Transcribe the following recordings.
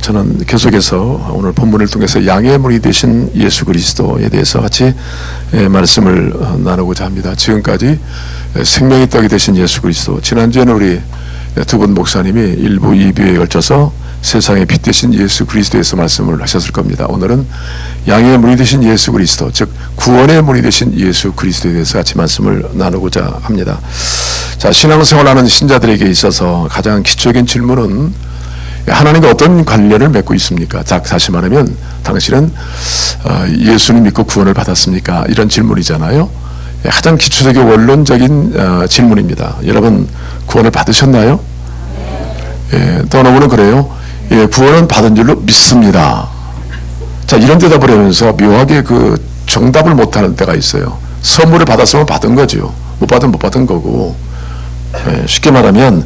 저는 계속해서 오늘 본문을 통해서 양의 문이 되신 예수 그리스도에 대해서 같이 말씀을 나누고자 합니다. 지금까지 생명의 떡이 되신 예수 그리스도, 지난주에는 우리 두 분 목사님이 1부, 2부에 걸쳐서 세상의 빛 되신 예수 그리스도에서 말씀을 하셨을 겁니다. 오늘은 양의 문이 되신 예수 그리스도, 즉 구원의 문이 되신 예수 그리스도에 대해서 같이 말씀을 나누고자 합니다. 자, 신앙생활하는 신자들에게 있어서 가장 기초적인 질문은 하나님과 어떤 관련을 맺고 있습니까? 다시 말하면 당신은 예수님 믿고 구원을 받았습니까? 이런 질문이잖아요. 가장 기초적인 원론적인 질문입니다. 여러분 구원을 받으셨나요? 또 어느분은 그래요. 구원은 받은 줄로 믿습니다. 자, 이런 대답을 하면서 묘하게 그 정답을 못하는 때가 있어요. 선물을 받았으면 받은 거죠. 못 받으면 못 받은 거고. 쉽게 말하면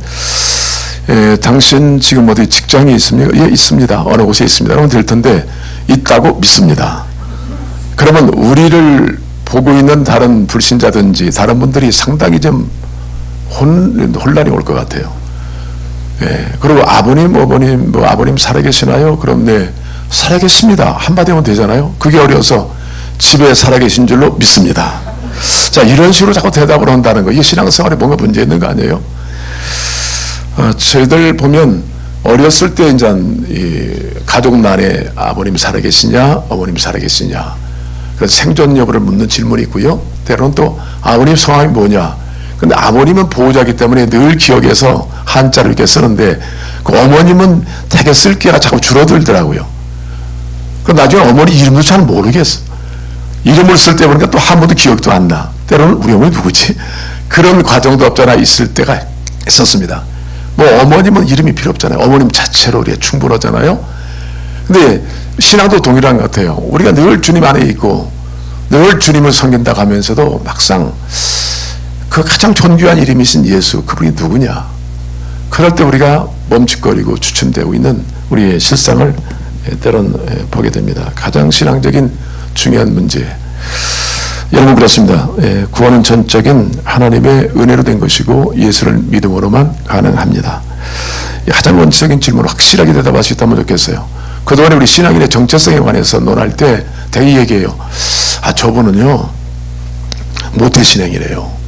당신 지금 어디 직장이 있습니까? 예, 있습니다. 어느 곳에 있습니다. 그러면 될 텐데 있다고 믿습니다. 그러면 우리를 보고 있는 다른 불신자든지 다른 분들이 상당히 좀 혼란이 올 것 같아요. 그리고 아버님, 어머님, 아버님 살아계시나요? 그럼 네, 살아계십니다. 한마디 하면 되잖아요. 그게 어려워서 집에 살아계신 줄로 믿습니다. 자, 이런 식으로 자꾸 대답을 한다는 거, 이게 신앙생활에 뭔가 문제 있는 거 아니에요? 저희들 보면 어렸을 때 이제 가족난에 아버님 살아계시냐, 어머님 살아계시냐, 그래서 생존 여부를 묻는 질문이 있고요. 때로는 또 아버님 성함이 뭐냐. 근데 아버님은 보호자이기 때문에 늘 기억해서 한자를 이렇게 쓰는데 그 어머님은 되게 쓸 게가 자꾸 줄어들더라고요. 그럼 나중에 어머니 이름도 잘 모르겠어. 이름을 쓸 때 보니까 또 한 번도 기억도 안 나. 때로는 우리 어머니 누구지? 그런 과정도 없잖아 있을 때가 있었습니다. 뭐 어머님은 이름이 필요 없잖아요. 어머님 자체로 우리가 충분하잖아요. 근데 신앙도 동일한 것 같아요. 우리가 늘 주님 안에 있고 늘 주님을 섬긴다고 하면서도 막상 그 가장 존귀한 이름이신 예수, 그분이 누구냐. 그럴 때 우리가 멈칫거리고 주춤되고 있는 우리의 실상을 때론 보게 됩니다. 가장 신앙적인 중요한 문제. 여러분 그렇습니다. 구원은 전적인 하나님의 은혜로 된 것이고 예수를 믿음으로만 가능합니다. 가장 원칙적인 질문을 확실하게 대답할 수 있다면 좋겠어요. 그동안에 우리 신앙인의 정체성에 관해서 논할 때 대개 얘기해요. 아, 저분은요 모태신앙이래요.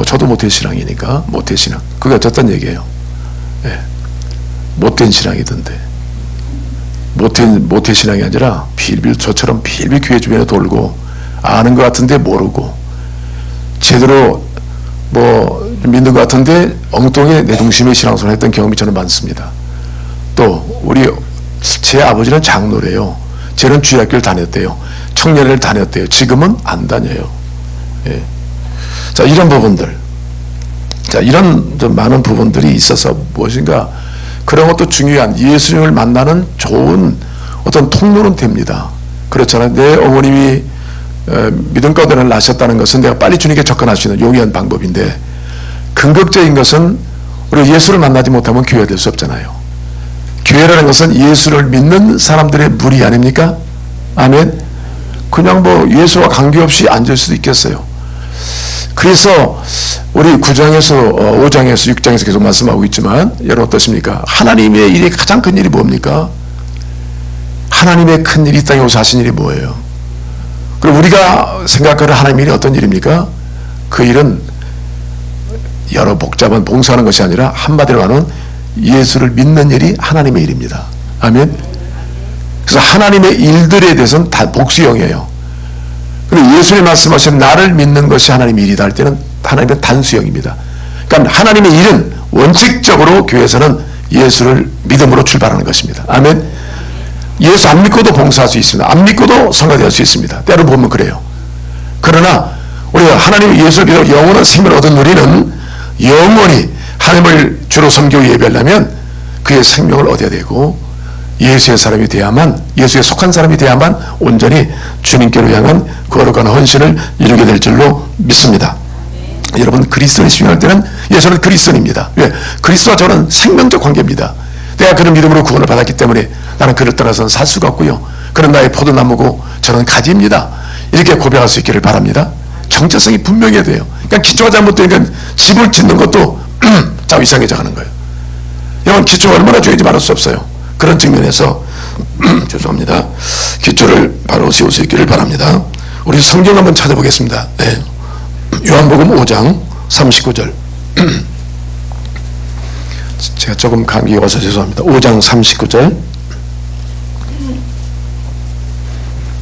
저도 모태신앙이니까 모태신앙. 그게 어쨌든 얘기예요. 못된 신앙이던데. 모태신앙이 아니라 빌빌 저처럼 빌빌 교회 주변에 돌고 아는 것 같은데 모르고 제대로 믿는 것 같은데 엉뚱하게 내 중심의 신앙생활을 했던 경험이 저는 많습니다. 또 제 아버지는 장로래요. 쟤는 주일학교를 다녔대요. 청년회를 다녔대요. 지금은 안 다녀요. 자, 이런 부분들, 자, 이런 좀 많은 부분들이 있어서 무엇인가 그런 것도 중요한 예수님을 만나는 좋은 어떤 통로는 됩니다. 그렇잖아요. 내 어머님이 믿음 가운데 나셨다는 것은 내가 빨리 주님께 접근할 수 있는 용이한 방법인데, 근극적인 것은 우리가 예수를 만나지 못하면 교회가 될 수 없잖아요. 교회라는 것은 예수를 믿는 사람들의 무리 아닙니까? 아멘. 그냥 예수와 관계없이 앉을 수도 있겠어요. 그래서 우리 9장에서 5장에서 6장에서 계속 말씀하고 있지만 여러분 어떠십니까? 하나님의 일이 가장 큰 일이 뭡니까? 하나님의 큰 일이 이 땅에 오셔 하신 일이 뭐예요? 그리고 우리가 생각하는 하나님의 일이 어떤 일입니까? 그 일은 여러 복잡한 봉사하는 것이 아니라 한마디로 하면 예수를 믿는 일이 하나님의 일입니다. 아멘. 그래서 하나님의 일들에 대해서는 다 복수형이에요. 그리고 예수님 말씀하신 나를 믿는 것이 하나님의 일이다 할 때는 하나님의 단수형입니다. 그러니까 하나님의 일은 원칙적으로 교회에서는 예수를 믿음으로 출발하는 것입니다. 아멘. 예수 안 믿고도 봉사할 수 있습니다. 안 믿고도 성가될 수 있습니다. 때로 보면 그래요. 그러나 우리가 하나님의 예수를 믿어 영원한 생명을 얻은 우리는 영원히 하나님을 주로 섬기고 예배하려면 그의 생명을 얻어야 되고 예수의 사람이 돼야만, 예수에 속한 사람이 돼야만 온전히 주님께로 향한 거룩한 헌신을 이루게 될 줄로 믿습니다. 여러분 그리스도를 신앙할 때는 저는 그리스도입니다. 왜? 그리스도와 저는 생명적 관계입니다. 내가 그런 믿음으로 구원을 받았기 때문에 나는 그를 떠나서는 살 수가 없고요. 그는 나의 포도나무고 저는 가지입니다. 이렇게 고백할 수 있기를 바랍니다. 정체성이 분명해야 돼요. 그러니까 기초가 잘못되니까 집을 짓는 것도 자꾸 이상해져 가는 거예요. 여러분 기초가 얼마나 중요한지 말할 수 없어요. 그런 측면에서 죄송합니다. 기초를 바로 세울 수 있기를 바랍니다. 우리 성경 한번 찾아보겠습니다. 네. 요한복음 5장 39절. 제가 조금 감기가 와서 죄송합니다. 5장 39절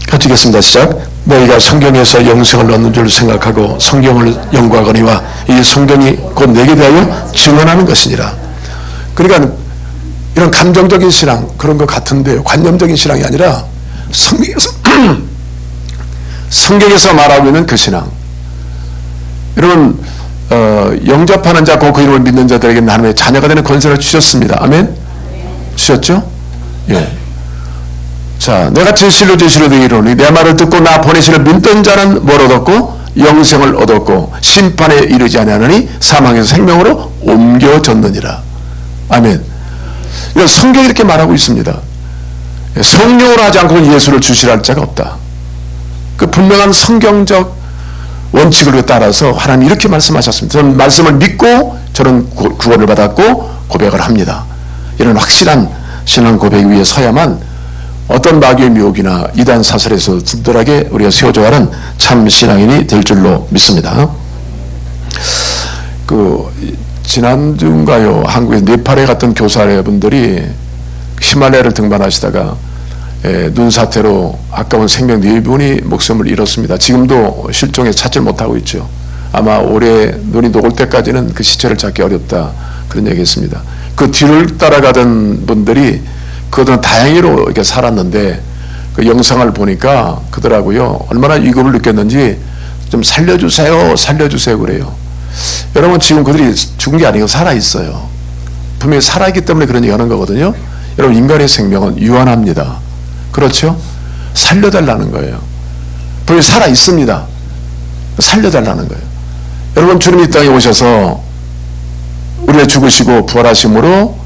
같이 읽겠습니다. 시작. 너희가 성경에서 영생을 얻는 줄 생각하고 성경을 연구하거니와 이 성경이 곧 내게 대하여 증언하는 것이니라. 그러니까 이런 감정적인 신앙 그런 것 같은데요, 관념적인 신앙이 아니라 성경에서 말하고 있는 그 신앙. 여러분 영접하는 자, 그 이름을 믿는 자들에게 하나님의 자녀가 되는 권세를 주셨습니다. 아멘? 주셨죠? 예. 자, 내가 진실로 이르노니 내 말을 듣고 나 보내시를 믿던 자는 뭘 얻었고 영생을 얻었고 심판에 이르지 아니하느니 사망에서 생명으로 옮겨졌느니라. 아멘. 이런 성경이 이렇게 말하고 있습니다. 성령으로 하지 않고 예수를 주시라 할 자가 없다. 그 분명한 성경적 원칙을 따라서 하나님이 이렇게 말씀하셨습니다. 저는 말씀을 믿고 저는 구원을 받았고 고백을 합니다. 이런 확실한 신앙 고백 위에 서야만 어떤 마귀의 미혹이나 이단 사설에서 든든하게 우리가 세워져야 하는 참 신앙인이 될 줄로 믿습니다. 지난주인가요, 한국에 네팔에 갔던 교사분들이 히말라야를 등반하시다가 눈 사태로 아까운 생명 4분이 목숨을 잃었습니다. 지금도 실종해 찾지 못하고 있죠. 아마 올해 눈이 녹을 때까지는 그 시체를 찾기 어렵다, 그런 얘기했습니다. 그 뒤를 따라가던 분들이 그들은 다행히로 이렇게 살았는데 그 영상을 보니까 그더라고요. 얼마나 위급을 느꼈는지 좀 살려주세요 그래요. 여러분, 지금 그들이 죽은 게 아니고 살아있어요. 분명히 살아있기 때문에 그런 얘기 하는 거거든요. 여러분, 인간의 생명은 유한합니다. 그렇죠? 살려달라는 거예요. 분명히 살아있습니다. 살려달라는 거예요. 여러분, 주님이 이 땅에 오셔서 우리를 죽으시고 부활하심으로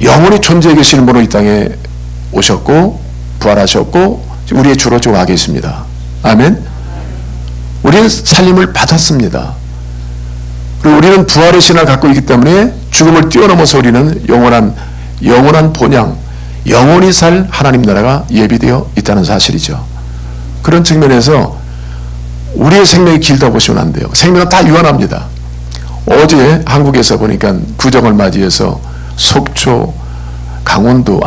영원히 존재해 계시는 분으로 이 땅에 오셨고 부활하셨고 우리의 주로 지금 와 계십니다. 아멘. 우리는 살림을 받았습니다. 그리고 우리는 부활의 신을 갖고 있기 때문에 죽음을 뛰어넘어서 우리는 영원한 본향, 영원히 살 하나님 나라가 예비되어 있다는 사실이죠. 그런 측면에서 우리의 생명이 길다고 보시면 안 돼요. 생명은 다 유한합니다. 어제 한국에서 보니까 구정을 맞이해서 속초, 강원도인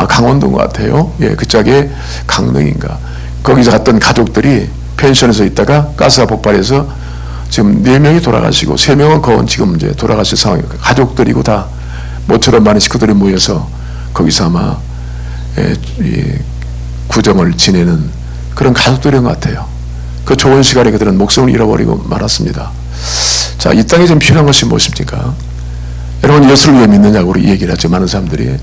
것 같아요. 예, 그쪽에 강릉인가. 거기서 갔던 가족들이 펜션에서 있다가 가스가 폭발해서 지금 4명이 돌아가시고 3명은 거의 지금 이제 돌아가실 상황이에요. 가족들이고 다 모처럼 많은 식구들이 모여서 거기서 아마 구정을 지내는 그런 가족들인 것 같아요. 그 좋은 시간에 그들은 목숨을 잃어버리고 말았습니다. 자, 이 땅에 좀 필요한 것이 무엇입니까? 여러분, 예수를 왜 믿느냐고 우리 얘기를 하죠. 많은 사람들이.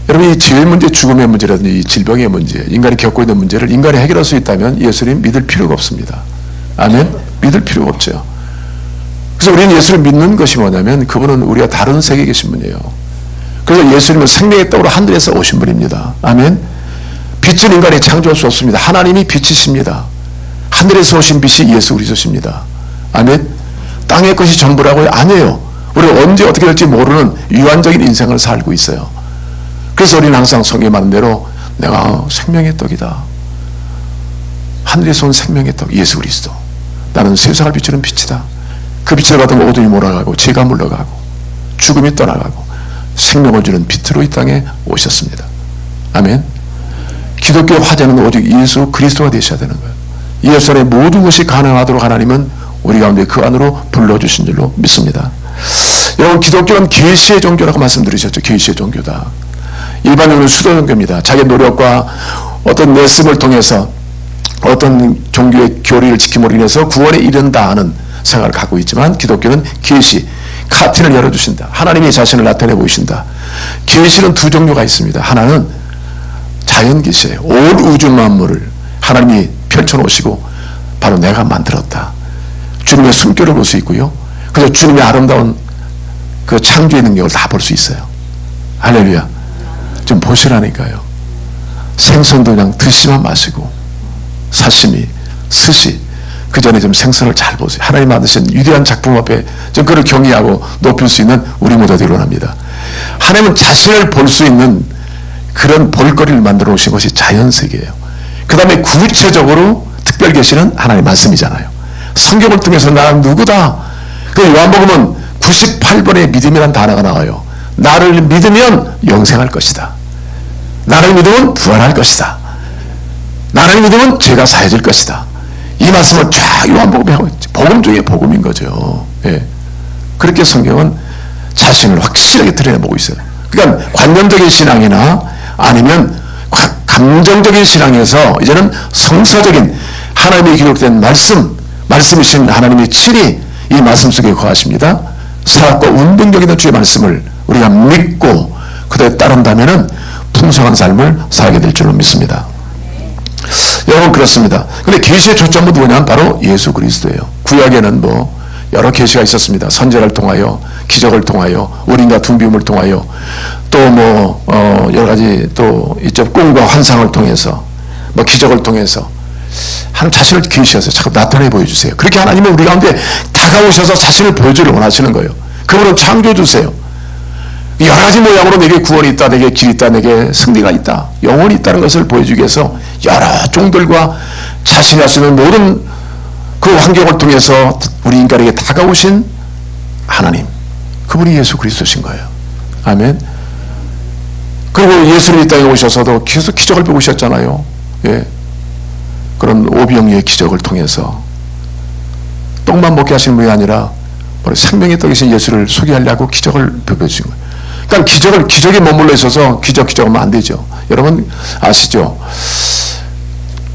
여러분, 이 지혜의 문제, 죽음의 문제라든지 이 질병의 문제, 인간이 겪고 있는 문제를 인간이 해결할 수 있다면 예수님 믿을 필요가 없습니다. 아멘? 믿을 필요가 없죠. 그래서 우리는 예수를 믿는 것이 뭐냐면 그분은 우리가 다른 세계에 계신 분이에요. 그래서 예수님은 생명의 떡으로 하늘에서 오신 분입니다. 아멘? 빛은 인간이 창조할 수 없습니다. 하나님이 빛이십니다. 하늘에서 오신 빛이 예수 그리스도십니다. 아멘? 땅의 것이 전부라고요? 아니에요. 우리가 언제 어떻게 될지 모르는 유한적인 인생을 살고 있어요. 그래서 우리는 항상 성경에 말한 대로 내가 생명의 떡이다. 하늘에서 온 생명의 떡 예수 그리스도. 나는 세상을 비추는 빛이다. 그 빛을 받으면 어둠이 몰아가고 죄가 물러가고 죽음이 떠나가고 생명을 주는 빛으로 이 땅에 오셨습니다. 아멘. 기독교의 화제는 오직 예수 그리스도가 되셔야 되는 거예요. 예수 안에 모든 것이 가능하도록 하나님은 우리 가운데 그 안으로 불러주신 줄로 믿습니다. 여러분, 기독교는 계시의 종교라고 말씀드리셨죠. 계시의 종교다. 일반적으로는 수도 종교입니다. 자기 노력과 어떤 내습을 통해서 어떤 종교의 교리를 지킴으로 인해서 구원에 이른다 하는 생각을 갖고 있지만 기독교는 계시, 카틴을 열어주신다. 하나님이 자신을 나타내 보이신다. 계시는 두 종류가 있습니다. 하나는 자연 계시예요. 온 우주 만물을 하나님이 펼쳐놓으시고 바로 내가 만들었다. 주님의 숨결을 볼 수 있고요. 그래서 주님의 아름다운 그 창조의 능력을 다 볼 수 있어요. 할렐루야. 좀 보시라니까요. 생선도 그냥 드시만 마시고 사시미, 스시, 그 전에 좀 생선을 잘 보세요. 하나님 만드신 위대한 작품 앞에 좀 그를 경외하고 높일 수 있는 우리 모두가 되기 원합니다. 하나님은 자신을 볼 수 있는 그런 볼거리를 만들어 오신 것이 자연세계예요. 그 다음에 구체적으로 특별 계시는 하나님의 말씀이잖아요. 성경을 통해서 나는 누구다. 그 요한복음은 98번의 믿음이라는 단어가 나와요. 나를 믿으면 영생할 것이다. 나를 믿으면 부활할 것이다. 나를 믿으면 죄가 사해질 것이다. 이 말씀을 쫙 요한복음에 하고 있죠. 복음 중에 복음인 거죠. 예. 그렇게 성경은 자신을 확실하게 드러내보고 있어요. 그러니까 관념적인 신앙이나 아니면 감정적인 신앙에서 이제는 성서적인 하나님의 기록된 말씀이신 하나님의 친히 이 말씀 속에 거하십니다. 사랑과 운동력 있는 주의 말씀을 우리가 믿고 그대로 따른다면 풍성한 삶을 살게 될 줄로 믿습니다. 여러분 그렇습니다. 근데 계시의 초점은 누구냐면 바로 예수 그리스도예요. 구약에는 뭐 여러 계시가 있었습니다. 선지자를 통하여, 기적을 통하여, 어린이가 둥비움을 통하여, 또 뭐 여러 가지 또 이쪽 꿈과 환상을 통해서, 뭐 기적을 통해서 하나님 자신을 계시하세요. 자꾸 나타내 보여주세요. 그렇게 하나님은 우리 가운데 다가오셔서 자신을 보여주기를 원하시는 거예요. 그분은 창조주세요. 여러 가지 모양으로 내게 구원이 있다, 내게 길이 있다, 내게 승리가 있다, 영혼이 있다는 것을 보여주기 위해서 여러 종들과 자신이 할 수 있는 모든 그 환경을 통해서 우리 인간에게 다가오신 하나님, 그분이 예수 그리스도신 거예요. 아멘. 그리고 예수님이 이 땅에 오셔서도 계속 기적을 배우셨잖아요. 예. 그런 오병이의 기적을 통해서 떡만 먹게 하시는 분이 아니라 생명의 떡이신 예수를 소개하려고 기적을 베푸신 거예요. 그러니까 기적에 머물러 있어서 기적하면 안 되죠. 여러분 아시죠?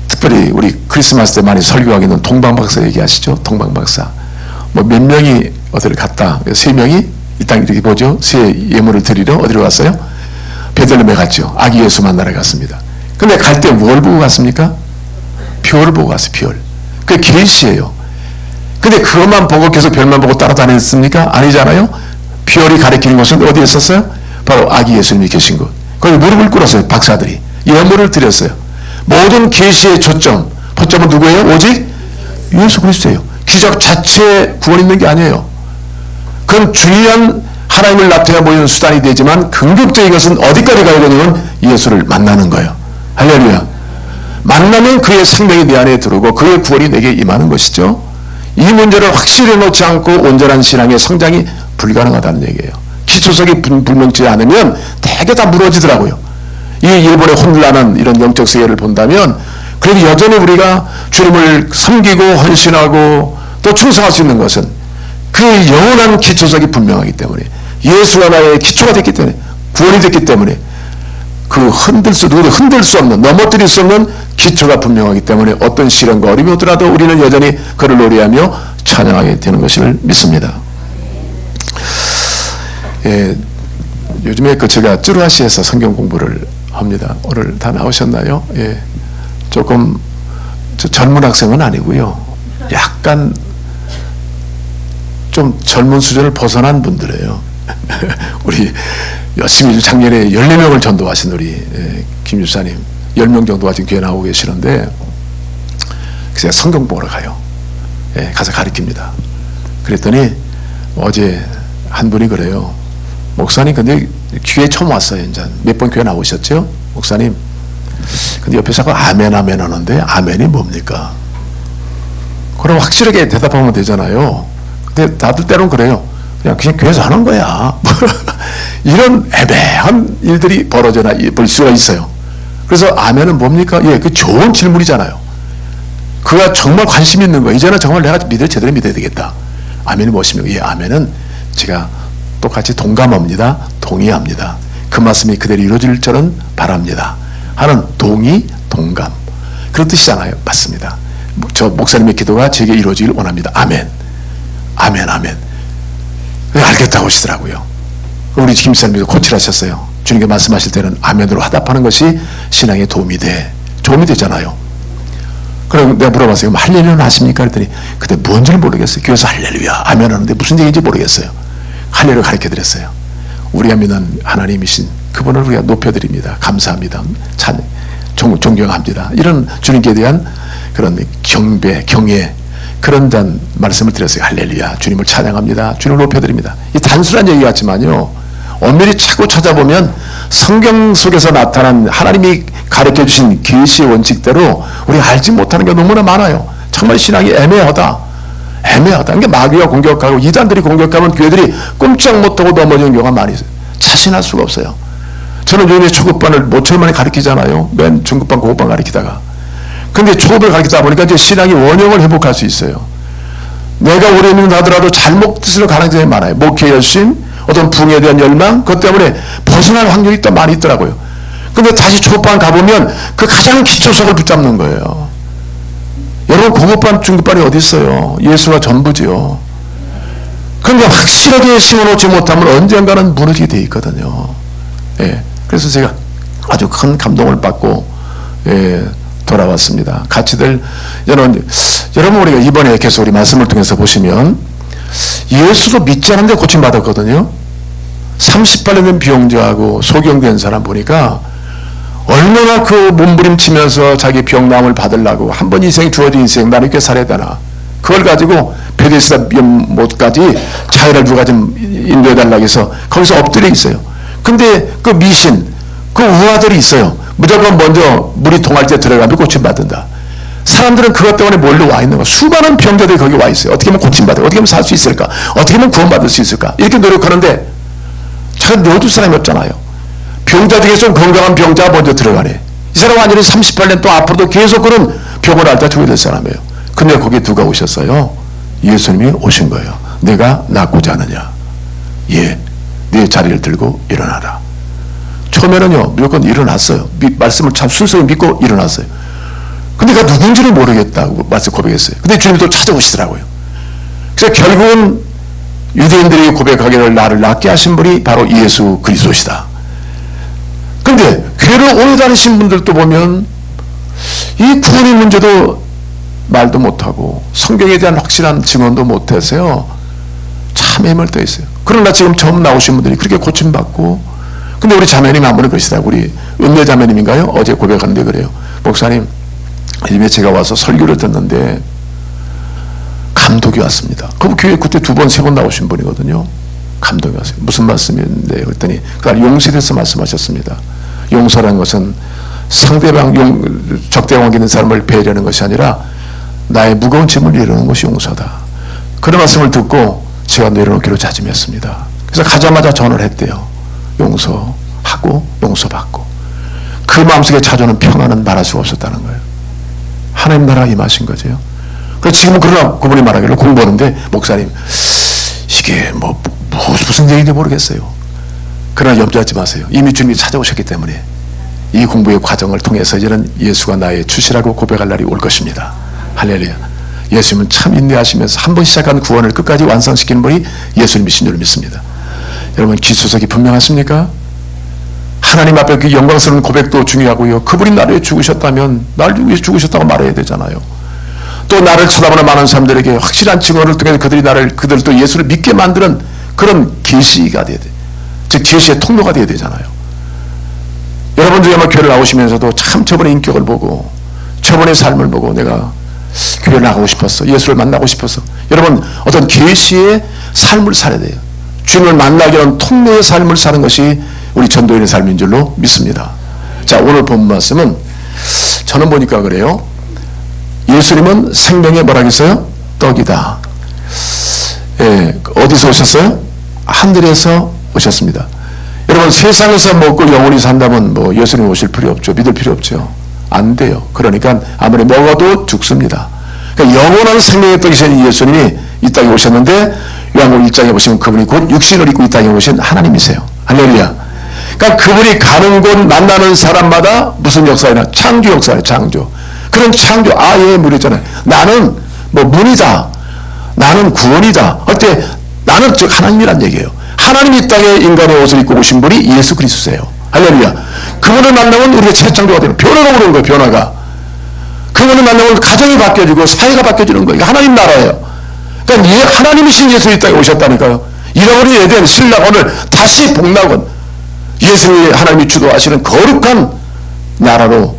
특별히 우리 크리스마스 때 많이 설교하기는 동방박사 얘기하시죠? 동방박사. 뭐 몇 명이 어디를 갔다. 3명이 이 땅에 이렇게 보죠? 새 예물을 드리러 어디로 갔어요? 베들레헴에 갔죠. 아기 예수 만나러 갔습니다. 근데 갈 때 뭘 보고 갔습니까? 별을 보고 갔어요. 별. 그게 계시예요. 근데 그것만 보고 계속 별만 보고 따라다녔습니까? 아니잖아요. 별이 가리키는 것은 어디에 있었어요? 바로 아기 예수님이 계신 곳. 거기 무릎을 꿇었어요. 박사들이 예물을 드렸어요. 모든 계시의 포점은 누구예요? 오직 예수 그리스도예요. 기적 자체에 구원 있는 게 아니에요. 그건 중요한 하나님을 나타내 보이는 수단이 되지만 긍정적인 것은 어디까지 가야 되냐면 예수를 만나는 거예요. 할렐루야. 만나면 그의 생명이 내 안에 들어오고 그의 구원이 내게 임하는 것이죠. 이 문제를 확실히 놓지 않고 온전한 신앙의 성장이 불가능하다는 얘기예요. 기초석이 불명치 않으면 되게 다 무너지더라고요. 이 일본의 혼란한 이런 영적 세계를 본다면 그래도 여전히 우리가 주님을 섬기고 헌신하고 또 충성할 수 있는 것은 그 영원한 기초석이 분명하기 때문에 예수가 나의 기초가 됐기 때문에 구원이 됐기 때문에 그 흔들 수 없는 넘어뜨릴 수 없는 기초가 분명하기 때문에 어떤 시련과 어려움이 오더라도 우리는 여전히 그를 노래하며 찬양하게 되는 것을 믿습니다. 예, 요즘에 제가 쯔루하시에서 성경 공부를 합니다. 오늘 다 나오셨나요? 예, 조금 젊은 학생은 아니고요. 약간 좀 젊은 수준을 벗어난 분들이에요. 우리 열심히 작년에 14명을 전도하신 우리 김 유사님 10명 정도가 지금 교회 나오고 계시는데 제가 성경 보러 가요. 예, 가서 가르칩니다. 그랬더니 어제 한 분이 그래요. 목사님 근데 교회 처음 왔어요. 이제 몇 번 교회 나오셨죠? 목사님 근데 옆에서 아멘 하는데 아멘이 뭡니까? 그럼 확실하게 대답하면 되잖아요. 근데 다들 때론 그래요. 그냥 교회에서 하는 거야. 이런 애매한 일들이 벌어져나 볼 수가 있어요. 그래서 아멘은 뭡니까? 예, 그 좋은 질문이잖아요. 그가 정말 관심 있는 거. 이제는 정말 내가 제대로 믿어야 되겠다. 아멘이 무엇입니까? 예, 아멘은 제가 똑같이 동감합니다. 동의합니다. 그 말씀이 그대로 이루어질 줄은 바랍니다. 하는 동의, 동감. 그런 뜻이잖아요. 맞습니다. 저 목사님의 기도가 제게 이루어지길 원합니다. 아멘. 아멘, 아멘. 알겠다고 하시더라고요. 우리 김사님도 코치하셨어요. 주님께 말씀하실 때는 아멘으로 화답하는 것이 신앙에 도움이 되잖아요. 그럼 내가 물어봤어요. 할렐루야는 아십니까? 그랬더니 그때 뭔지를 모르겠어요. 교회에서 할렐루야 아멘 하는데 무슨 얘기인지 모르겠어요. 할렐루야 가르쳐 드렸어요. 우리가 믿는 하나님이신 그분을 우리가 높여드립니다. 감사합니다. 존경합니다. 이런 주님께 대한 그런 경배, 경애 그런 말씀을 드렸어요. 할렐루야 주님을 찬양합니다. 주님을 높여드립니다. 이 단순한 얘기 같지만요 엄밀히 자꾸 찾아보면 성경 속에서 나타난 하나님이 가르쳐 주신 계시의 원칙대로 우리가 알지 못하는 게 너무나 많아요. 정말 신앙이 애매하다. 그러니까 마귀가 공격하고 이단들이 공격하면 교회들이 꼼짝 못하고 넘어지는 경우가 많이 있어요. 자신할 수가 없어요. 저는 요즘에 초급반을 모처럼 만에 가르치잖아요. 맨 중급반, 고급반 가르치다가. 근데 초급을 가르치다 보니까 이제 신앙이 원형을 회복할 수 있어요. 내가 오래 믿는다더라도 잘못 뜻으로 가능성이 많아요. 목회 열심, 어떤 부흥에 대한 열망, 그것 때문에 벗어날 확률이 또 많이 있더라고요. 근데 다시 초급반 가보면 그 가장 기초석을 붙잡는 거예요. 여러분, 고급반, 중급반이 어디 있어요? 예수가 전부지요. 그런데 확실하게 심어놓지 못하면 언젠가는 무너지게 돼 있거든요. 예. 그래서 제가 아주 큰 감동을 받고, 예, 돌아왔습니다. 가치들, 여러분, 우리가 이번에 계속 우리 말씀을 통해서 보시면, 예수도 믿지 않은데 고침받았거든요. 38년 된 비용자하고 소경된 사람 보니까, 얼마나 그 몸부림치면서 자기 병남을 받으려고 한 번 인생 주어진 인생 나는 이렇게 살아야 되나, 그걸 가지고 베데스다 못까지 자기를 누가 좀 인도해달라고 해서 거기서 엎드려 있어요. 근데 그 미신, 그 우화들이 있어요. 무조건 먼저 물이 동할 때 들어가면 고침받는다. 사람들은 그것 때문에 몰려와 있는 거야. 수많은 병자들이 거기 와 있어요. 어떻게 하면 고침받아, 어떻게 하면 살 수 있을까, 어떻게 하면 구원받을 수 있을까, 이렇게 노력하는데 자기가 넣어줄 사람이 없잖아요. 병자 중에서 건강한 병자가 먼저 들어가네. 이 사람은 완전히 38년 동안 앞으로도 계속 그런 병을 앓다 죽어야 될 사람이에요. 근데 거기 누가 오셨어요? 예수님이 오신 거예요. 내가 낫고자 하느냐? 예, 네 자리를 들고 일어나라. 처음에는요, 무조건 일어났어요. 말씀을 참 순수히 믿고 일어났어요. 근데 그가 누군지를 모르겠다고 말씀 고백했어요. 근데 주님이 또 찾아오시더라고요. 그래서 결국은 유대인들이 고백하기를 나를 낫게 하신 분이 바로 예수 그리스도시다. 근데 교회를 오래 다니신 분들도 보면 이 구원의 문제도 말도 못하고 성경에 대한 확실한 증언도 못해서요, 참 해멀떠 있어요. 그러나 지금 처음 나오신 분들이 그렇게 고침받고, 근데 우리 자매님 한 분은 그러시다. 우리 은혜 자매님인가요? 어제 고백하는데 그래요. 목사님, 집에 제가 와서 설교를 듣는데 감독이 왔습니다. 그 교회 그때 2번, 3번 나오신 분이거든요. 감동이 왔어요. 무슨 말씀인데? 그랬더니 그날 용서에 대해서 말씀하셨습니다. 용서라는 것은 상대방 적대관계 있는 사람을 배려하는 것이 아니라 나의 무거운 짐을 내려놓는 것이 용서다. 그런 말씀을 듣고 제가 내려놓기로 다짐했습니다. 그래서 가자마자 전화를 했대요. 용서하고 용서받고. 그 마음속에 찾아오는 평안은 말할 수가 없었다는 거예요. 하나님 나라가 임하신 거죠. 그래서 지금은 그러나 그분이 말하기를 공부하는데, 목사님 이게 무슨 얘기인지 모르겠어요. 그러나 염려하지 마세요. 이미 주님이 찾아오셨기 때문에 이 공부의 과정을 통해서 이제는 예수가 나의 주시라고 고백할 날이 올 것입니다. 할렐루야. 예수님은 참 인내하시면서 한 번 시작한 구원을 끝까지 완성시키는 분이 예수님이신 줄 믿습니다. 여러분, 기초석이 분명하십니까? 하나님 앞에 그 영광스러운 고백도 중요하고요. 그분이 나를 위해 죽으셨다면 나를 위해 죽으셨다고 말해야 되잖아요. 또 나를 쳐다보는 많은 사람들에게 확실한 증언을 통해서 그들도 예수를 믿게 만드는 그런 계시가 돼야 돼. 즉 계시의 통로가 돼야 되잖아요. 여러분들이 아마 교회를 나오시면서도 참 저번의 인격을 보고 저번의 삶을 보고 내가 교회를 나가고 싶었어, 예수를 만나고 싶었어. 여러분, 어떤 계시의 삶을 살아야 돼요. 주님을 만나게 하는 통로의 삶을 사는 것이 우리 전도인의 삶인 줄로 믿습니다. 자, 오늘 본 말씀은 저는 보니까 그래요. 예수님은 생명의 뭐라겠어요? 떡이다. 예, 어디서 오셨어요? 하늘에서 오셨습니다. 여러분, 세상에서 먹고 영원히 산다면 예수님 오실 필요 없죠. 믿을 필요 없죠. 안 돼요. 그러니까 아무리 먹어도 죽습니다. 그러니까 영원한 생명의 떡이신 예수님이 이 땅에 오셨는데, 요한복음 1장에 보시면 그분이 곧 육신을 입고 이 땅에 오신 하나님이세요. 할렐루야. 그러니까 그분이 가는 곳 만나는 사람마다 무슨 역사이나 창조 역사예요. 창조. 그런 창조, 아예 물이잖아요. 나는 문이다. 나는 구원이다. 어때? 나는 즉 하나님이란 얘기예요. 하나님이 이 땅에 인간의 옷을 입고 오신 분이 예수 그리스도세요. 할렐루야. 그분을 만나면 우리가 새 창조가 되는, 변화가 오는 거예요. 변화가. 그분을 만나면 가정이 바뀌어지고 사회가 바뀌어지는 거예요. 하나님 나라예요. 그러니까 하나님이신 예수 이 땅에 오셨다니까요. 잃어버린 에덴 신랑 오늘 다시 복락은 예수님이 하나님이 주도하시는 거룩한 나라로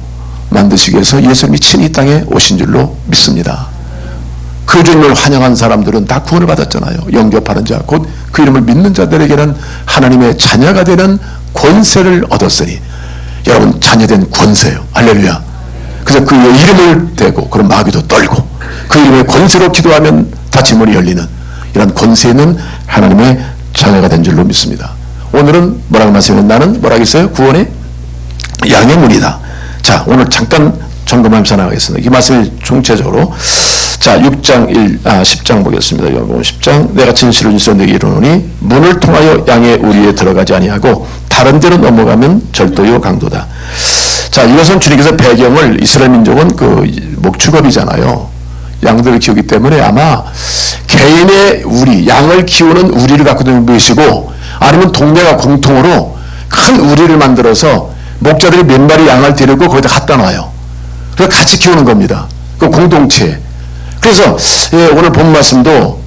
만드시기 위해서 예수님이 친히 이 땅에 오신 줄로 믿습니다. 그 주님을 환영한 사람들은 다 구원을 받았잖아요. 영접하는 자, 곧 그 이름을 믿는 자들에게는 하나님의 자녀가 되는 권세를 얻었으니. 여러분 자녀된 권세요. 할렐루야. 그래서 그 이름을 대고 그런 마귀도 떨고 그 이름의 권세로 기도하면 닫힌 문이 열리는 이런 권세 있는 하나님의 자녀가 된 줄로 믿습니다. 오늘은 뭐라고 말씀해요? 나는 뭐라고 했어요? 구원의 양의 문이다. 자, 오늘 잠깐 점검하면서 나가겠습니다. 이 말씀이 총체적으로 자 10장 보겠습니다. 여러분 10장 내가 진실로 진실로 내게 이르노니 문을 통하여 양의 우리에 들어가지 아니하고 다른 데로 넘어가면 절도요 강도다. 자, 이것은 주님께서 배경을 이스라엘 민족은 그 목축업이잖아요. 양들을 키우기 때문에 아마 개인의 우리, 양을 키우는 우리를 갖고 계시고 아니면 동네가 공통으로 큰 우리를 만들어서 목자들이 몇 마리 양을 데리고 거기다 갖다 놔요. 그래서 같이 키우는 겁니다. 그 공동체. 그래서 오늘 본 말씀도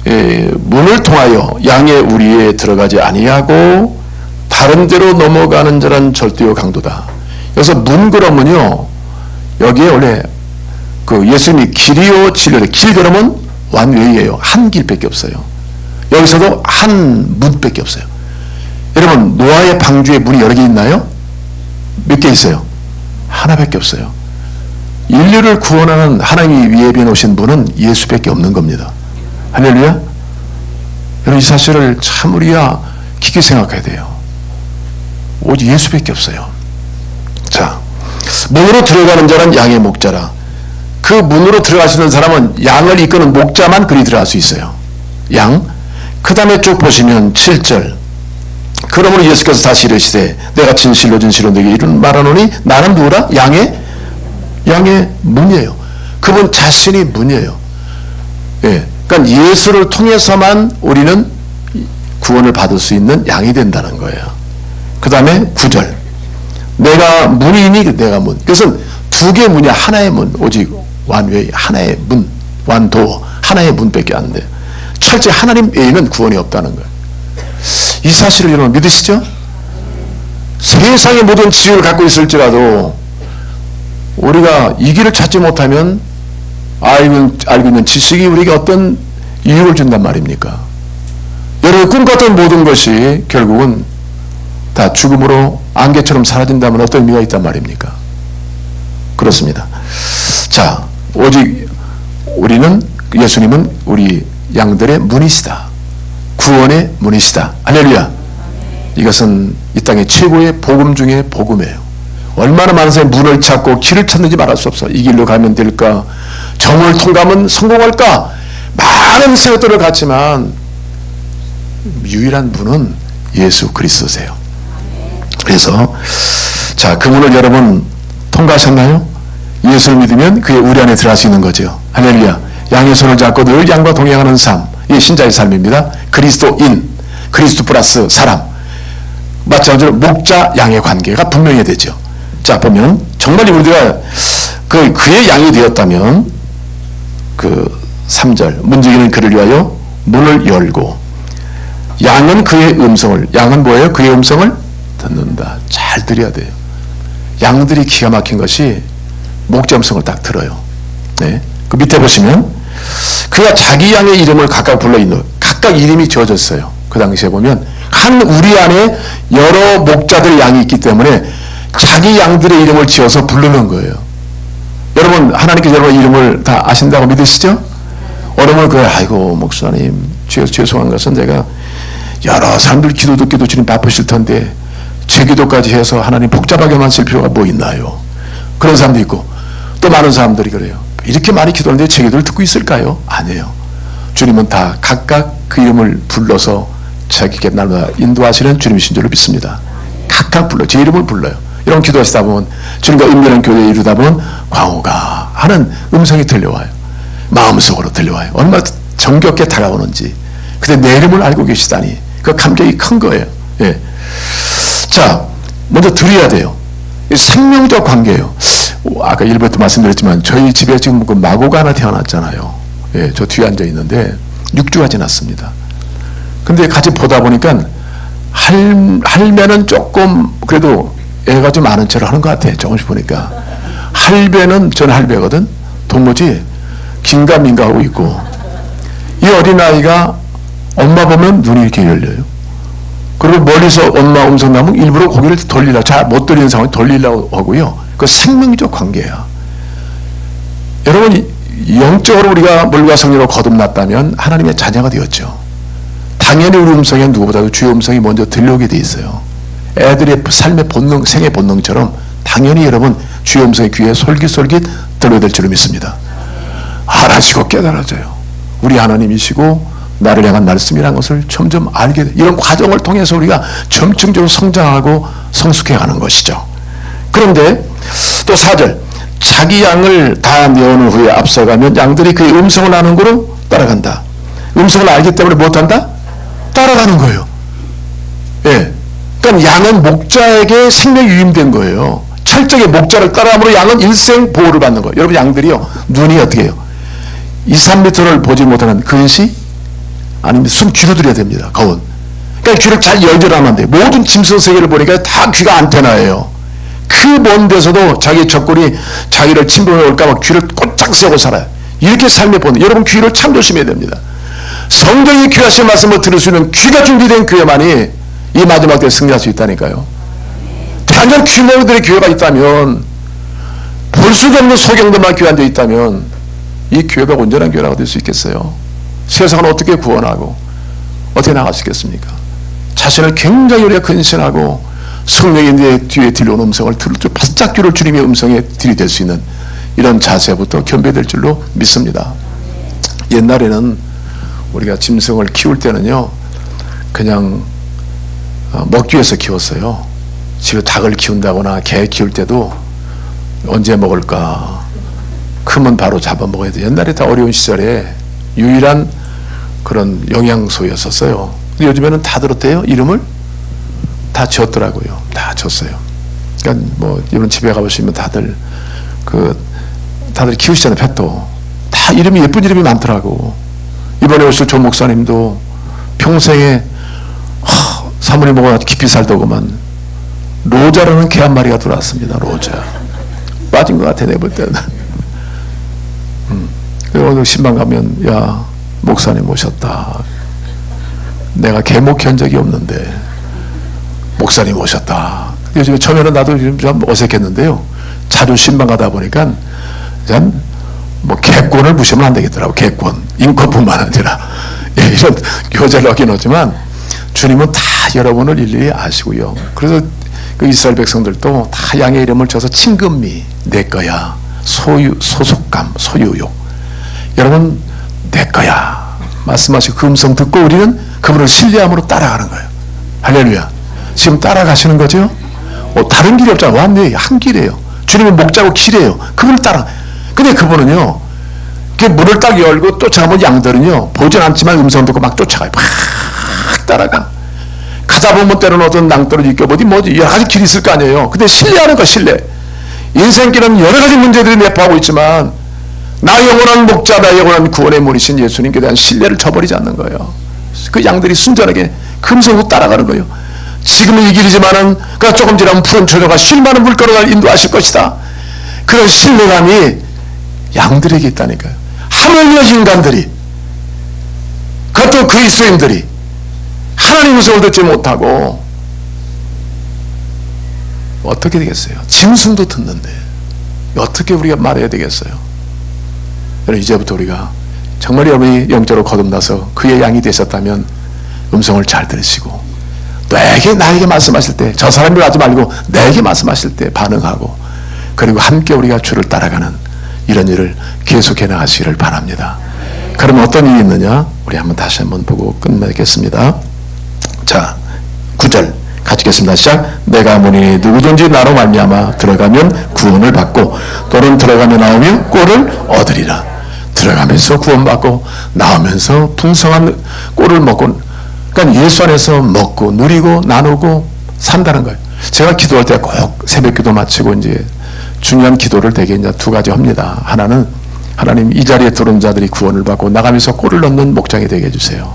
문을 통하여 양의 우리에 들어가지 아니하고 다른 데로 넘어가는 자란 절대요 강도다. 그래서 문 그러면요 여기에 원래 그 예수님이 길이요 진리요 길 그러면 완웨이예요. 한 길밖에 없어요. 여기서도 한 문밖에 없어요. 여러분 노아의 방주에 문이 여러 개 있나요? 몇 개 있어요? 하나밖에 없어요. 인류를 구원하는 하나님이 예비해 놓으신 분은 예수밖에 없는 겁니다. 할렐루야. 여러분 이 사실을 참 우리가 깊게 생각해야 돼요. 오직 예수밖에 없어요. 자, 문으로 들어가는 자는 양의 목자라. 그 문으로 들어가시는 사람은 양을 이끄는 목자만 그리 들어갈 수 있어요. 양. 그 다음에 쭉 보시면 7절. 그러므로 예수께서 다시 이르시되 내가 진실로 진실로 너에게 이런 말하노니 나는 누구라? 양의 문이에요. 그분 자신이 문이에요. 예. 그러니까 예수를 통해서만 우리는 구원을 받을 수 있는 양이 된다는 거예요. 그 다음에 9절. 내가 문이니 내가 문. 그것은 두 개의 문이야. 하나의 문. 오직 완웨이. 하나의 문. 완도. 하나의 문밖에 안 돼요. 철저히 하나님 외에는 구원이 없다는 거예요. 이 사실을 여러분 믿으시죠? 세상의 모든 지혜를 갖고 있을지라도 우리가 이 길을 찾지 못하면 알고 있는 지식이 우리에게 어떤 이유를 준단 말입니까? 여러분 꿈꿨던 모든 것이 결국은 다 죽음으로 안개처럼 사라진다면 어떤 의미가 있단 말입니까? 그렇습니다. 자, 오직 우리는 예수님은 우리 양들의 문이시다. 구원의 문이시다. 할렐루야. 이것은 이 땅의 최고의 복음 중에 복음이에요. 얼마나 많은 사람이 문을 찾고 길을 찾는지 말할 수 없어. 이 길로 가면 될까? 정을 통과하면 성공할까? 많은 생각들을 갖지만 유일한 문은 예수 그리스도세요. 그래서 자, 그 문을 여러분 통과하셨나요? 예수를 믿으면 그의 우리 안에 들어갈 수 있는 거죠. 할렐루야. 양의 손을 잡고 늘 양과 동행하는 삶. 이게 신자의 삶입니다. 그리스도인, 그리스도 플러스 사람. 마찬가지로 목자 양의 관계가 분명해야 되죠. 자, 보면 정말 우리가 그의 양이 되었다면 그 3절 문지기는 그를 위하여 문을 열고 양은 그의 음성을, 양은 뭐예요? 그의 음성을 듣는다. 잘 들어야 돼요. 양들이 기가 막힌 것이 목자 음성을 딱 들어요. 네. 그 밑에 보시면 그가 자기 양의 이름을 각각 불러 있는, 각각 이름이 지어졌어요. 그 당시에 보면 한 우리 안에 여러 목자들의 양이 있기 때문에 자기 양들의 이름을 지어서 부르는 거예요. 여러분 하나님께서 여러분 이름을 다 아신다고 믿으시죠? 어려우면 아이고 목사님 죄송한 것은 제가 여러 사람들 기도 듣기도 주님 바쁘실 텐데 제 기도까지 해서 하나님 복잡하게만 쓸 필요가 뭐 있나요? 그런 사람도 있고 또 많은 사람들이 그래요. 이렇게 많이 기도하는데 제 기도를 듣고 있을까요? 아니에요. 주님은 다 각각 그 이름을 불러서 자기께 나누어 인도하시는 주님이신 줄로 믿습니다. 각각 불러 제 이름을 불러요. 이런 기도하시다 보면 주님과 은밀한 교제에 이루다 보면 광호가 하는 음성이 들려와요. 마음속으로 들려와요. 얼마나 정겹게 다가오는지. 근데 내 이름을 알고 계시다니 그 감격이 큰 거예요. 예. 자, 먼저 드려야 돼요. 생명적 관계예요. 아까 일부터 말씀드렸지만 저희 집에 지금 그 마고가 하나 태어났잖아요. 예, 저 뒤에 앉아 있는데 6주가 지났습니다. 근데 같이 보다 보니까 할매는 조금 그래도 애가 좀 아는 체를 하는 것 같아요. 조금씩 보니까. 할배는 저는 할배거든. 도무지 긴가민가하고 있고 이 어린아이가 엄마 보면 눈이 이렇게 열려요. 그리고 멀리서 엄마 음성 나면 일부러 고개를 돌리려고, 잘 못 돌리는 상황에 돌리려고 하고요. 그 생명적 관계야. 여러분, 영적으로 우리가 물과 성령으로 거듭났다면 하나님의 자녀가 되었죠. 당연히 우리 음성에 누구보다도 주의 음성이 먼저 들려오게 돼 있어요. 애들의 삶의 본능, 생의 본능처럼 당연히 여러분 주의 음성의 귀에 솔깃솔깃 들려야 될 줄로 믿습니다. 알아지고 깨달아져요. 우리 하나님이시고 나를 향한 말씀이라는 것을 점점 알게 돼. 이런 과정을 통해서 우리가 점층적으로 성장하고 성숙해가는 것이죠. 그런데 또 4절, 자기 양을 다 내어놓은 후에 앞서가면 양들이 그의 음성을 아는 거로 따라간다. 음성을 알기 때문에 못한다? 따라가는 거예요. 예. 그러니까 양은 목자에게 생명이 유임된 거예요. 철저하게 목자를 따라함으로 양은 일생 보호를 받는 거예요. 여러분, 양들이요, 눈이 어떻게 해요? 2, 3m를 보지 못하는 근시? 아니면 숨 귀로 들여야 됩니다. 거운. 그러니까 귀를 잘 열들하면 안 돼요. 모든 짐승 세계를 보니까 다 귀가 안테나예요. 그 먼 데서도 자기 적군이 자기를 침범해 올까봐 귀를 꽂짝 세우고 살아요. 이렇게 삶의 본능. 여러분, 귀를 참 조심해야 됩니다. 성경이 귀하신 말씀을 들을 수 있는 귀가 준비된 교회만이 이 마지막 때에 승리할 수 있다니까요. 단연 귀머리들의 교회가 있다면, 볼 수도 없는 소경들만 교회 앉아 있다면 이 교회가 온전한 교회라고 될 수 있겠어요? 세상을 어떻게 구원하고 어떻게 나갈 수 있겠습니까? 자신을 굉장히 우리가 근신하고 성령이 내 뒤에 들려오는 음성을 들을 줄 바짝 귀를 주님의 음성에 들이댈 수 있는 이런 자세부터 겸비될 줄로 믿습니다. 옛날에는 우리가 짐승을 키울 때는요, 그냥 먹기 위해서 키웠어요. 집에 닭을 키운다거나 개 키울 때도 언제 먹을까, 크면 바로 잡아먹어야 돼. 옛날에 다 어려운 시절에 유일한 그런 영양소였었어요. 근데 요즘에는 다 들었대요. 이름을 다 지었더라고요. 다 지었어요. 그러니까 뭐 이런 집에 가보시면 다들 다들 키우시잖아요. 펫도 다 이름이, 예쁜 이름이 많더라고. 이번에 오실 조 목사님도 평생에 사모님하고 깊이 살더구만 로자라는 개 한 마리가 들어왔습니다. 로자. 빠진 것 같아, 내볼 때는. 오늘 신방 가면, 야, 목사님 오셨다. 내가 개 목회한 적이 없는데 목사님 오셨다. 요즘에 처음에는 나도 좀 어색했는데요. 자주 신방 가다 보니까 뭐 개권을 무시하면 안 되겠더라고. 개권, 인권뿐만 아니라 이런 교제를 하긴 하지만 주님은 다 여러분을 일일이 아시고요. 그래서 그 이스라엘 백성들도 다 양의 이름을 줘서 친근미, 내 거야, 소속감, 소유욕, 여러분 내 거야 말씀하시고 그 음성 듣고 우리는 그분을 신뢰함으로 따라가는 거예요. 할렐루야. 지금 따라가시는 거죠? 다른 길이 없잖아요. 완전히 한 길이에요. 주님은 목자고 길이에요. 그분을 따라. 근데 그분은요, 그 문을 딱 열고 쫓아가면 양들은요, 보진 않지만 음성 듣고 막 쫓아가요. 막 따라가. 가다 보면 때로는 어떤 낭떠러지 있겨보니 뭐지, 여러 가지 길이 있을 거 아니에요. 근데 신뢰하는 거, 신뢰. 인생길은 여러 가지 문제들이 내포하고 있지만 나 영원한 목자, 나 영원한 구원의 문이신 예수님께 대한 신뢰를 저버리지 않는 거예요. 그 양들이 순전하게 금성으로 따라가는 거예요. 지금은 이 길이지만은 조금 지나면 푸른 초녀가 쉴 만한 물가로 인도하실 것이다. 그런 신뢰감이 양들에게 있다니까요. 하물며 인간들이, 그것도 그리스도인들이 하나님 음성을 듣지 못하고 어떻게 되겠어요? 짐승도 듣는데 어떻게 우리가 말해야 되겠어요? 여러분, 이제부터 우리가 정말 여러분이 영적으로 거듭나서 그의 양이 되셨다면 음성을 잘 들으시고, 나에게 말씀하실 때 저 사람이 하지 말고 내게 말씀하실 때 반응하고, 그리고 함께 우리가 주를 따라가는 이런 일을 계속해 나가시기를 바랍니다. 그러면 어떤 일이 있느냐? 우리 다시 한번 보고 끝내겠습니다. 자, 9절 같이 읽겠습니다. 시작. 내가 보니 누구든지 나로 말미암아 들어가면 구원을 받고 또는 들어가며 나오며 꼴을 얻으리라. 들어가면서 구원받고 나오면서 풍성한 꼴을 먹고, 그러니까 예수 안에서 먹고 누리고 나누고 산다는 거예요. 제가 기도할 때 꼭 새벽 기도 마치고 이제 중요한 기도를 되게 이제 두 가지 합니다. 하나는 하나님, 이 자리에 들어온 자들이 구원을 받고 나가면서 꼴을 넣는 목장이 되게 해주세요.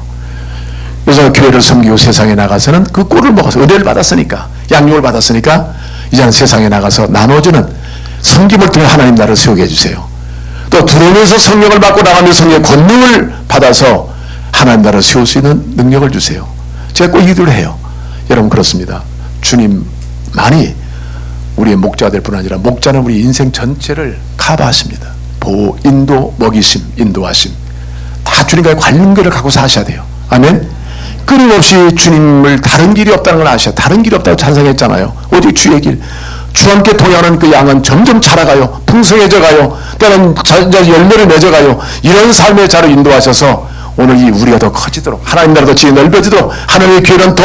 그래서 교회를 섬기고 세상에 나가서는 그 꼴을 먹어서 은혜를 받았으니까, 양육을 받았으니까 이제는 세상에 나가서 나눠주는 섬김을 통해 하나님 나라를 세우게 해주세요. 또 들어오면서 성령을 받고 나가면서 성령의 권능을 받아서 하나님 나라를 세울 수 있는 능력을 주세요. 제가 꼭 이 기도를 해요. 여러분 그렇습니다. 주님만이 우리의 목자가 될 뿐 아니라 목자는 우리 인생 전체를 커버하십니다. 보호, 인도, 먹이심, 인도하심 다 주님과의 관계를 갖고 사셔야 돼요. 아멘. 끊임없이 주님을 다른 길이 없다는 걸 아셔야, 다른 길이 없다고 찬성했잖아요. 오직 주의 길, 주와 함께 동행하는 그 양은 점점 자라가요. 풍성해져가요. 때로는 열매를 맺어가요. 이런 삶의 자로 인도하셔서 오늘 이 우리가 더 커지도록, 하나님 나라도 지혜 넓어지도록, 하나님의 교회는 더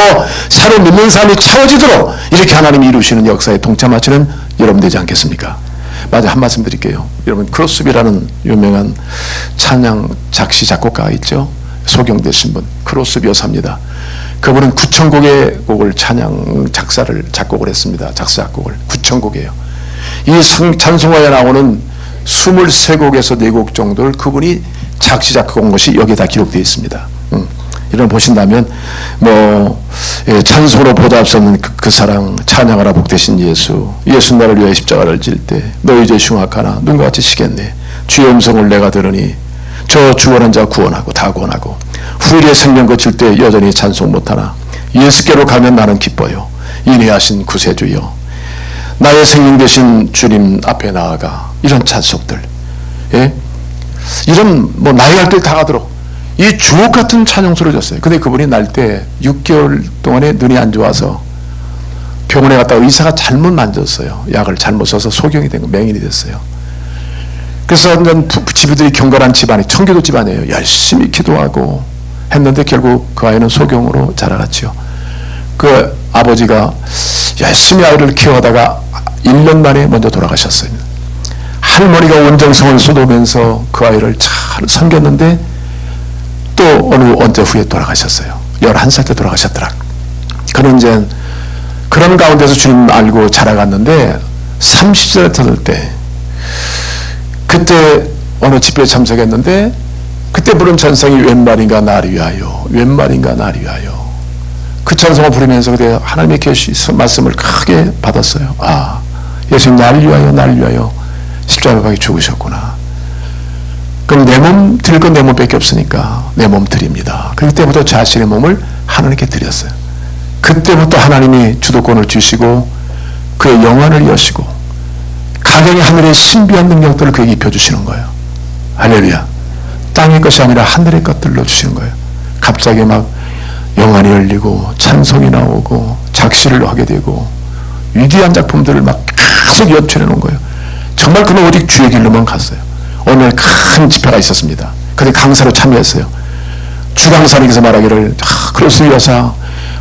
새로 믿는 삶이 채워지도록 이렇게 하나님이 이루시는 역사에 동참하시는 여러분 되지 않겠습니까? 맞아, 한 말씀 드릴게요. 여러분 크로스비라는 유명한 찬양 작시 작곡가가 있죠. 소경되신 분, 크로스비 여사입니다. 그분은 9,000곡의 곡을 찬양 작곡을 했습니다. 작곡을 9,000곡이에요. 이 찬송가에 나오는 23곡에서 4곡 정도를 그분이 작시 작곡한 것이 여기에 다 기록되어 있습니다. 이런 보신다면 찬송으로 보답 수 없는 그 사랑, 찬양하라 복되신 예수 나를 위하여 십자가를 질 때 너희 죄 흉악하나 눈과 같이 시겠네. 주의 음성을 내가 들으니 저 죽어난 자 구원하고 다 구원하고 후일의 생명 거칠 때 여전히 찬송 못하나 예수께로 가면 나는 기뻐요. 인내하신 구세주여 나의 생명 되신 주님 앞에 나아가 이런 찬송들, 예? 이런 나의 할 길 다 가도록 이 주옥 같은 찬송소를 줬어요. 근데 그분이 날 때 6개월 동안에 눈이 안 좋아서 병원에 갔다가 의사가 잘못 만졌어요. 약을 잘못 써서 소경이 된 거, 맹인이 됐어요. 그래서 집들이 경건한 집안이 청교도 집안이에요. 열심히 기도하고 했는데 결국 그 아이는 소경으로 자라갔죠. 그 아버지가 열심히 아이를 키워다가 1년 만에 먼저 돌아가셨어요. 할머니가 온정성을 쏟으면서 그 아이를 잘 섬겼는데 또 언제 후에 돌아가셨어요. 11살 때 돌아가셨더라. 그는 이제 그런 가운데서 주님 알고 자라갔는데 30살에 터질 때 그때 어느 집회에 참석했는데 그때 부른 찬송이 웬 말인가 나를 위하여, 웬 말인가 나를 위하여. 그 찬송을 부르면서 그때 하나님의 말씀을 크게 받았어요. 아, 예수님 나를 위하여 십자가에 박혀 죽으셨구나. 그럼 내 몸 드릴 건 내 몸밖에 없으니까 내 몸 드립니다. 그때부터 자신의 몸을 하나님께 드렸어요. 그때부터 하나님이 주도권을 주시고 그의 영안을 여시고 가정의 하늘의 신비한 능력들을 그에게 입혀주시는 거예요. 할렐루야. 땅의 것이 아니라 하늘의 것들로 주시는 거예요. 갑자기 막 영안이 열리고 찬송이 나오고 작시를 하게 되고 위대한 작품들을 막 계속 연출해 놓은 거예요. 정말 그는 오직 주의 길로만 갔어요. 어느 날 큰 집회가 있었습니다. 근데 강사로 참여했어요. 주강사님께서 말하기를 크로스비 여사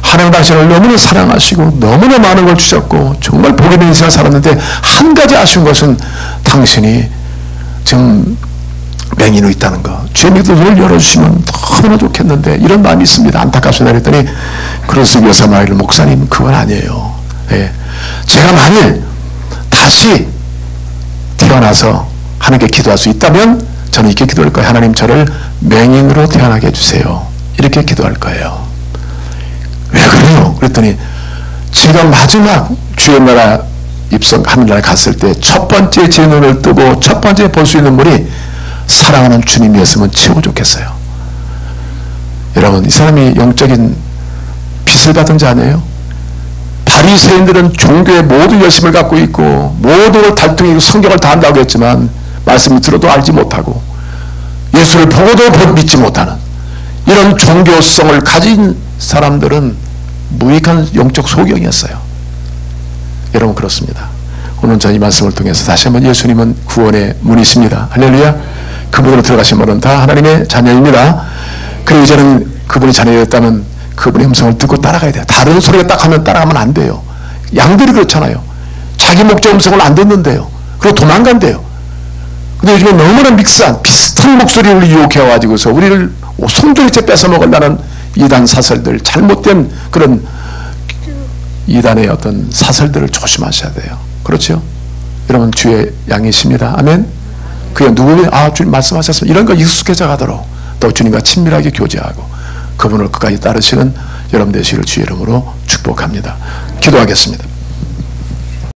하나님 당신을 너무나 사랑하시고 너무나 많은 걸 주셨고 정말 복이 있는 인생을 살았는데 한 가지 아쉬운 것은 당신이 지금 맹인으로 있다는 거. 주의 눈을 열어주시면 너무나 좋겠는데 이런 마음이 있습니다. 안타깝습니다. 그랬더니 크로스비 여사 말하기를 목사님 그건 아니에요. 예. 제가 만일 다시 태어나서 하나님께 기도할 수 있다면 저는 이렇게 기도할 거예요. 하나님 저를 맹인으로 태어나게 해주세요. 이렇게 기도할 거예요. 왜 그래요? 그랬더니 제가 마지막 주의 나라 하늘나라에 갔을 때 첫 번째 제 눈을 뜨고 첫 번째 볼 수 있는 물이 사랑하는 주님이었으면 최고 좋겠어요. 여러분 이 사람이 영적인 빛을 받은 자 아니에요? 바리새인들은 종교의 모든 열심을 갖고 있고 모든 걸 달동이고 성경을 다 한다고 했지만 말씀을 들어도 알지 못하고 예수를 보고도 믿지 못하는 이런 종교성을 가진 사람들은 무익한 영적 소경이었어요. 여러분 그렇습니다. 오늘 전 이 말씀을 통해서 다시 한번 예수님은 구원의 문이십니다. 할렐루야. 그분으로 들어가신 분은 다 하나님의 자녀입니다. 그리고 이제는 그분이 자녀였다면 그분의 음성을 듣고 따라가야 돼요. 다른 소리가 딱 하면 따라가면 안 돼요. 양들이 그렇잖아요. 자기 목적 음성을 안 듣는데요. 그리고 도망간대요. 근데 요즘에 너무나 비슷한 목소리를 유혹해가지고서 우리를 송두리째 뺏어먹으려는 이단 사설들, 잘못된 그런 이단의 어떤 사설들을 조심하셔야 돼요. 그렇죠? 여러분 주의 양이십니다. 아멘. 그게 누구는 주님 말씀하셨습니다. 이런 거 익숙해져 가도록 또 주님과 친밀하게 교제하고 그분을 끝까지 따르시는 여러분 되시기를 주의 이름으로 축복합니다. 기도하겠습니다.